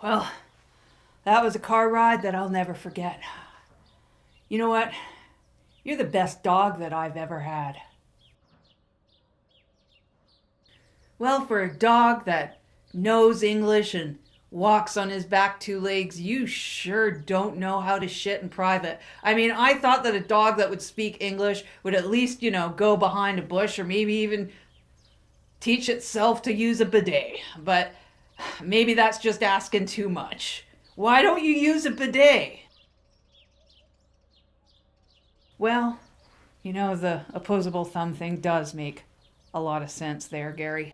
Well, that was a car ride that I'll never forget. You know what? You're the best dog that I've ever had. Well, for a dog that knows English and walks on his back two legs, you sure don't know how to shit in private. I mean, I thought that a dog that would speak English would at least, go behind a bush or maybe even teach itself to use a bidet. But maybe that's just asking too much. Why don't you use a bidet? Well, the opposable thumb thing does make a lot of sense there, Gary.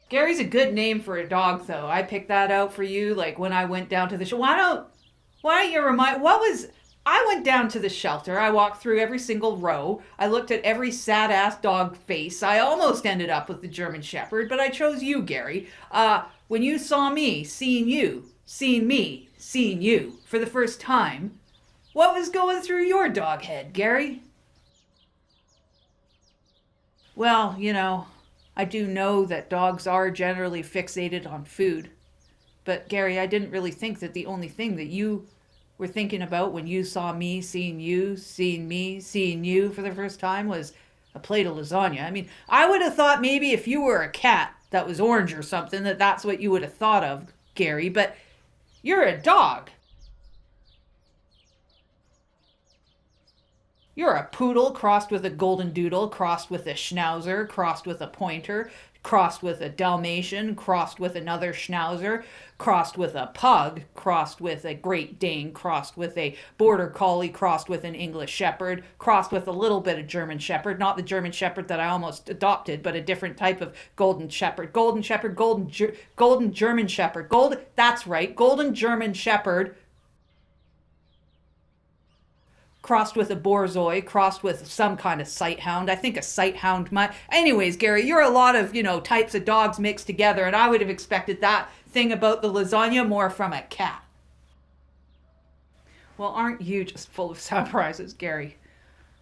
Gary's a good name for a dog, though. I picked that out for you, like when I went down to the show. Why don't you remind? What was? I went down to the shelter. I walked through every single row. I looked at every sad ass dog face. I almost ended up with the German Shepherd, but I chose you, Gary. When you saw me, seeing me, seeing you for the first time, what was going through your dog head, Gary? Well, I do know that dogs are generally fixated on food. But Gary, I didn't really think that the only thing that you were thinking about when you saw me seeing you, seeing me, seeing you for the first time was a plate of lasagna. I mean, I would have thought maybe if you were a cat that was orange or something, that's what you would have thought of, Gary. But you're a dog. You're a poodle crossed with a golden doodle, crossed with a schnauzer, crossed with a pointer, crossed with a Dalmatian, crossed with another schnauzer, crossed with a pug, crossed with a Great Dane, crossed with a border collie, crossed with an English shepherd, crossed with a little bit of German shepherd, not the German shepherd that I almost adopted, but a different type of golden shepherd, golden German shepherd, that's right, golden German shepherd crossed with a borzoi, crossed with some kind of sight hound. I think a sight hound might. Anyways, Gary, you're a lot of, types of dogs mixed together, and I would have expected that thing about the lasagna more from a cat. Well, aren't you just full of surprises, Gary?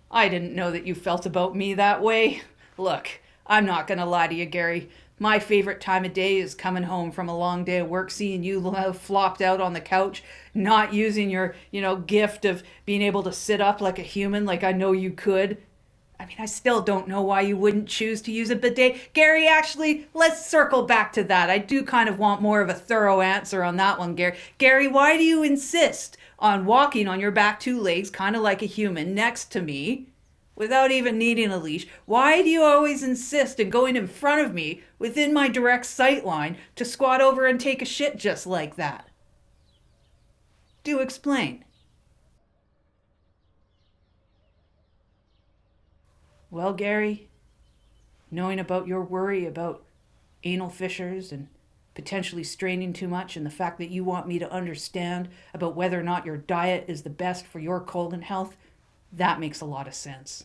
I didn't know that you felt about me that way. Look, I'm not gonna lie to you, Gary. My favorite time of day is coming home from a long day of work, seeing you flopped out on the couch, not using your, gift of being able to sit up like a human, like I know you could. I mean, I still don't know why you wouldn't choose to use a bidet. Gary, actually, let's circle back to that. I do kind of want more of a thorough answer on that one, Gary. Gary, why do you insist on walking on your back two legs, kind of like a human, next to me? Without even needing a leash, why do you always insist on going in front of me within my direct sight line to squat over and take a shit just like that? Do explain. Well, Gary, knowing about your worry about anal fissures and potentially straining too much, and the fact that you want me to understand about whether or not your diet is the best for your colon health, that makes a lot of sense.